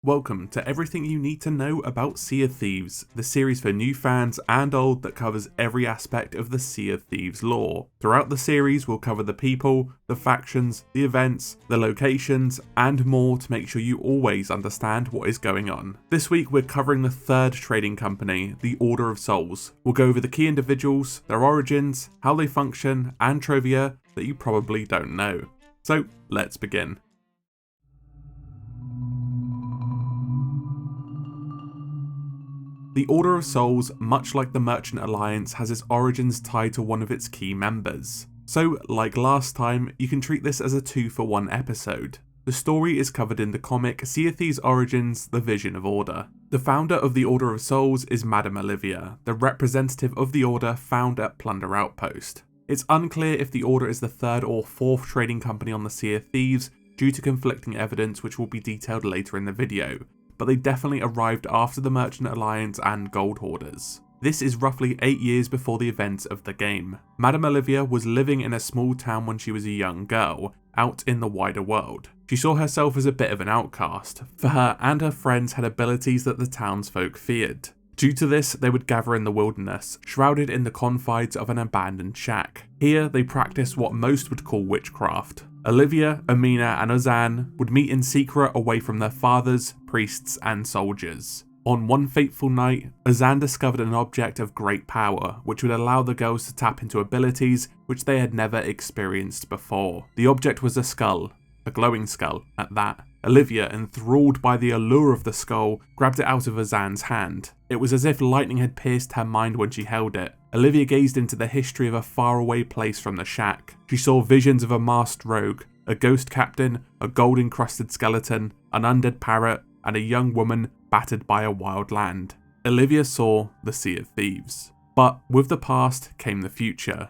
Welcome to everything you need to know about Sea of Thieves, the series for new fans and old that covers every aspect of the Sea of Thieves lore. Throughout the series we'll cover the people, the factions, the events, the locations, and more to make sure you always understand what is going on. This week we're covering the third trading company, the Order of Souls. We'll go over the key individuals, their origins, how they function, and trivia that you probably don't know. So let's begin. The Order of Souls, much like the Merchant Alliance, has its origins tied to one of its key members. So, like last time, you can treat this as a 2-for-1 episode. The story is covered in the comic Sea of Thieves Origins: The Vision of Order. The founder of the Order of Souls is Madame Olivia, the representative of the Order found at Plunder Outpost. It's unclear if the Order is the third or fourth trading company on the Sea of Thieves due to conflicting evidence which will be detailed later in the video, but they definitely arrived after the Merchant Alliance and Gold Hoarders. This is roughly 8 years before the events of the game. Madame Olivia was living in a small town when she was a young girl, out in the wider world. She saw herself as a bit of an outcast, for her and her friends had abilities that the townsfolk feared. Due to this, they would gather in the wilderness, shrouded in the confines of an abandoned shack. Here, they practiced what most would call witchcraft. Olivia, Amina, and Ozan would meet in secret away from their fathers, priests, and soldiers. On one fateful night, Ozan discovered an object of great power, which would allow the girls to tap into abilities which they had never experienced before. The object was a skull, a glowing skull at that. Olivia, enthralled by the allure of the skull, grabbed it out of Ozan's hand. It was as if lightning had pierced her mind when she held it. Olivia gazed into the history of a faraway place from the shack. She saw visions of a masked rogue, a ghost captain, a gold-encrusted skeleton, an undead parrot, and a young woman battered by a wild land. Olivia saw the Sea of Thieves. But with the past came the future.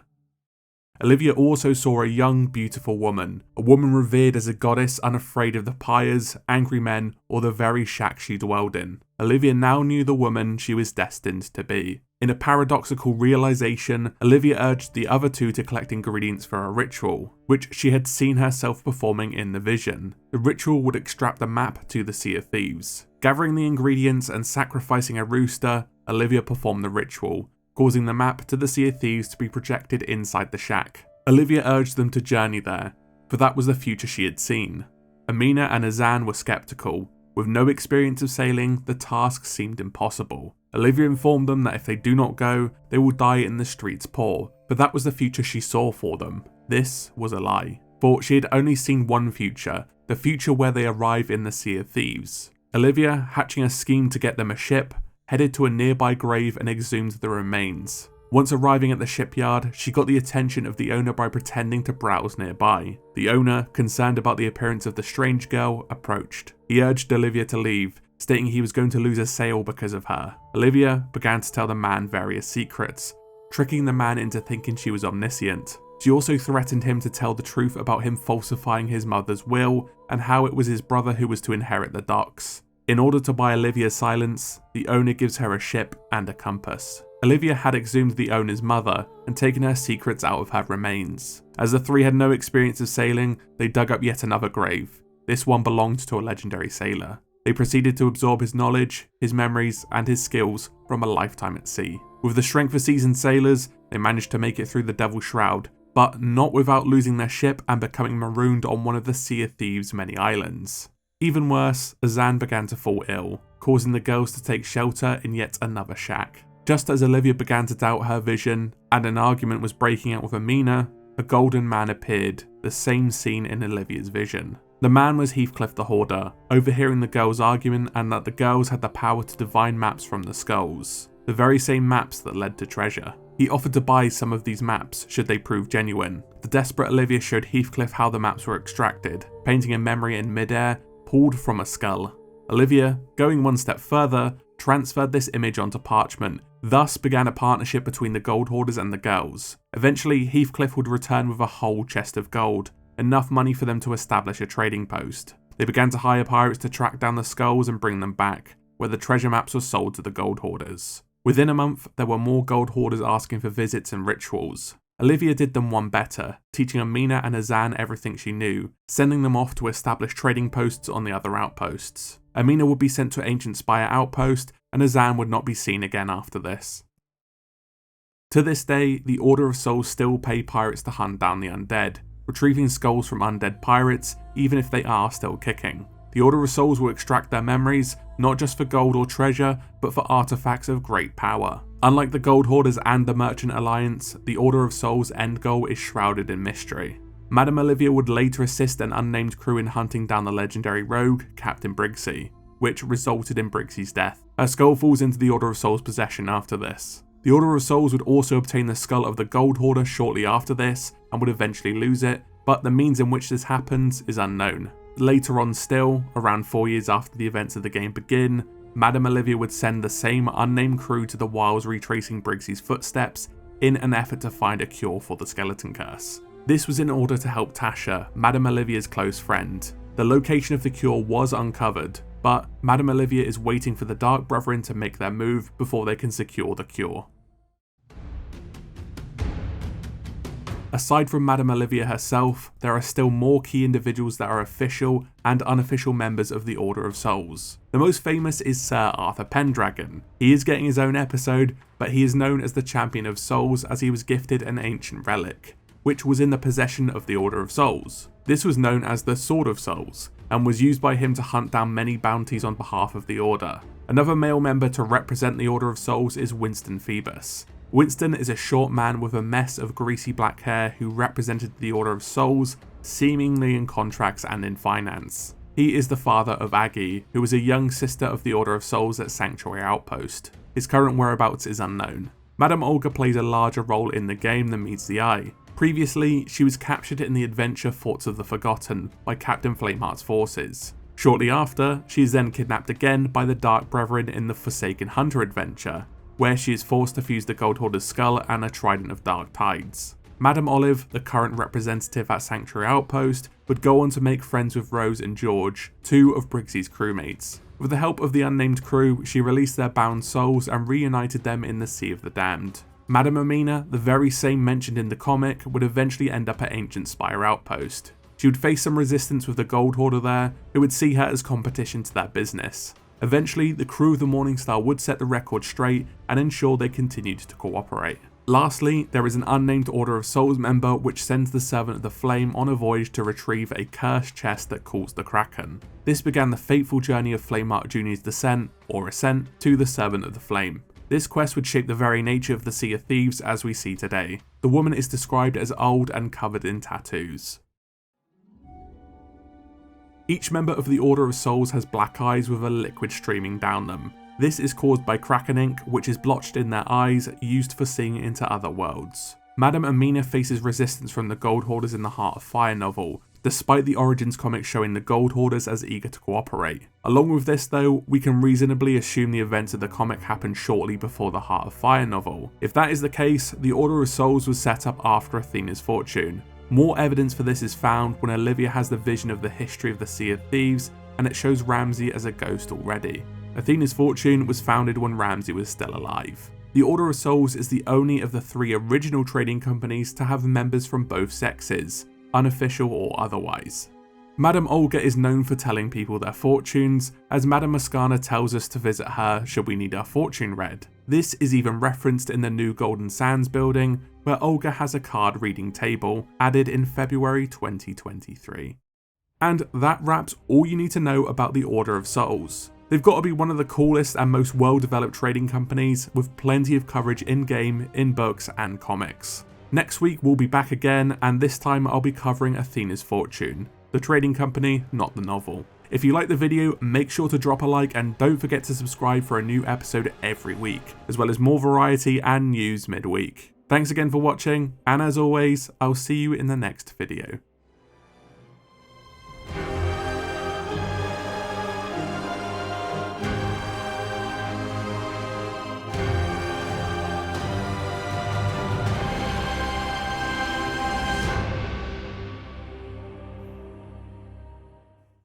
Olivia also saw a young, beautiful woman, a woman revered as a goddess unafraid of the pyres, angry men, or the very shack she dwelled in. Olivia now knew the woman she was destined to be. In a paradoxical realization, Olivia urged the other two to collect ingredients for a ritual, which she had seen herself performing in the vision. The ritual would extract the map to the Sea of Thieves. Gathering the ingredients and sacrificing a rooster, Olivia performed the ritual, causing the map to the Sea of Thieves to be projected inside the shack. Olivia urged them to journey there, for that was the future she had seen. Amina and Ozan were skeptical. With no experience of sailing, the task seemed impossible. Olivia informed them that if they do not go, they will die in the streets poor, but that was the future she saw for them. This was a lie, for she had only seen one future, the future where they arrive in the Sea of Thieves. Olivia, hatching a scheme to get them a ship, headed to a nearby grave and exhumed the remains. Once arriving at the shipyard, she got the attention of the owner by pretending to browse nearby. The owner, concerned about the appearance of the strange girl, approached. He urged Olivia to leave, stating he was going to lose a sale because of her. Olivia began to tell the man various secrets, tricking the man into thinking she was omniscient. She also threatened him to tell the truth about him falsifying his mother's will and how it was his brother who was to inherit the docks. In order to buy Olivia's silence, the owner gives her a ship and a compass. Olivia had exhumed the owner's mother and taken her secrets out of her remains. As the three had no experience of sailing, they dug up yet another grave. This one belonged to a legendary sailor. They proceeded to absorb his knowledge, his memories, and his skills from a lifetime at sea. With the strength of seasoned sailors, they managed to make it through the Devil's Shroud, but not without losing their ship and becoming marooned on one of the Sea of Thieves' many islands. Even worse, Ozan began to fall ill, causing the girls to take shelter in yet another shack. Just as Olivia began to doubt her vision, and an argument was breaking out with Amina, a golden man appeared, the same seen in Olivia's vision. The man was Heathcliff the Hoarder, overhearing the girls' argument and that the girls had the power to divine maps from the skulls, the very same maps that led to treasure. He offered to buy some of these maps should they prove genuine. The desperate Olivia showed Heathcliff how the maps were extracted, painting a memory in midair pulled from a skull. Olivia, going one step further, transferred this image onto parchment, thus began a partnership between the Gold Hoarders and the girls. Eventually, Heathcliff would return with a whole chest of gold, enough money for them to establish a trading post. They began to hire pirates to track down the skulls and bring them back, where the treasure maps were sold to the Gold Hoarders. Within a month, there were more Gold Hoarders asking for visits and rituals. Olivia did them one better, teaching Amina and Azan everything she knew, sending them off to establish trading posts on the other outposts. Amina would be sent to Ancient Spire outpost, and Azan would not be seen again after this. To this day, the Order of Souls still pay pirates to hunt down the undead, retrieving skulls from undead pirates even if they are still kicking. The Order of Souls will extract their memories, not just for gold or treasure, but for artifacts of great power. Unlike the Gold Hoarders and the Merchant Alliance, the Order of Souls' end goal is shrouded in mystery. Madame Olivia would later assist an unnamed crew in hunting down the legendary rogue, Captain Briggsy, which resulted in Briggsy's death. Her skull falls into the Order of Souls' possession after this. The Order of Souls would also obtain the skull of the Gold Hoarder shortly after this, and would eventually lose it, but the means in which this happens is unknown. Later on still, around 4 years after the events of the game begin, Madame Olivia would send the same unnamed crew to the wilds retracing Briggsy's footsteps in an effort to find a cure for the skeleton curse. This was in order to help Tasha, Madame Olivia's close friend. The location of the cure was uncovered, but Madame Olivia is waiting for the Dark Brethren to make their move before they can secure the cure. Aside from Madame Olivia herself, there are still more key individuals that are official and unofficial members of the Order of Souls. The most famous is Sir Arthur Pendragon. He is getting his own episode, but he is known as the Champion of Souls as he was gifted an ancient relic, which was in the possession of the Order of Souls. This was known as the Sword of Souls, and was used by him to hunt down many bounties on behalf of the Order. Another male member to represent the Order of Souls is Winston Phoebus. Winston is a short man with a mess of greasy black hair who represented the Order of Souls, seemingly in contracts and in finance. He is the father of Aggie, who is a young sister of the Order of Souls at Sanctuary Outpost. His current whereabouts is unknown. Madame Olga plays a larger role in the game than meets the eye. Previously, she was captured in the adventure Forts of the Forgotten by Captain Flameheart's forces. Shortly after, she is then kidnapped again by the Dark Brethren in the Forsaken Hunter adventure, where she is forced to fuse the Gold Hoarder's skull and a Trident of Dark Tides. Madame Olive, the current representative at Sanctuary Outpost, would go on to make friends with Rose and George, two of Briggsy's crewmates. With the help of the unnamed crew, she released their bound souls and reunited them in the Sea of the Damned. Madame Amina, the very same mentioned in the comic, would eventually end up at Ancient Spire Outpost. She would face some resistance with the Gold Hoarder there, who would see her as competition to that business. Eventually, the crew of the Morningstar would set the record straight and ensure they continued to cooperate. Lastly, there is an unnamed Order of Souls member which sends the Servant of the Flame on a voyage to retrieve a cursed chest that calls the Kraken. This began the fateful journey of Flameheart Jr.'s descent, or ascent, to the Servant of the Flame. This quest would shape the very nature of the Sea of Thieves as we see today. The woman is described as old and covered in tattoos. Each member of the Order of Souls has black eyes with a liquid streaming down them. This is caused by Kraken ink, which is blotched in their eyes, used for seeing into other worlds. Madame Amina faces resistance from the Gold Hoarders in the Heart of Fire novel, despite the Origins comic showing the Gold Hoarders as eager to cooperate. Along with this though, we can reasonably assume the events of the comic happened shortly before the Heart of Fire novel. If that is the case, the Order of Souls was set up after Athena's fortune. More evidence for this is found when Olivia has the vision of the history of the Sea of Thieves, and it shows Ramsay as a ghost already. Athena's fortune was founded when Ramsay was still alive. The Order of Souls is the only of the 3 original trading companies to have members from both sexes, unofficial or otherwise. Madame Olga is known for telling people their fortunes, as Madame Moscana tells us to visit her should we need our fortune read. This is even referenced in the new Golden Sands building, where Olga has a card reading table, added in February 2023. And that wraps all you need to know about the Order of Souls. They've got to be one of the coolest and most well-developed trading companies, with plenty of coverage in-game, in books and comics. Next week we'll be back again, and this time I'll be covering Athena's Fortune, the trading company, not the novel. If you like the video, make sure to drop a like and don't forget to subscribe for a new episode every week, as well as more variety and news midweek. Thanks again for watching, and as always, I'll see you in the next video.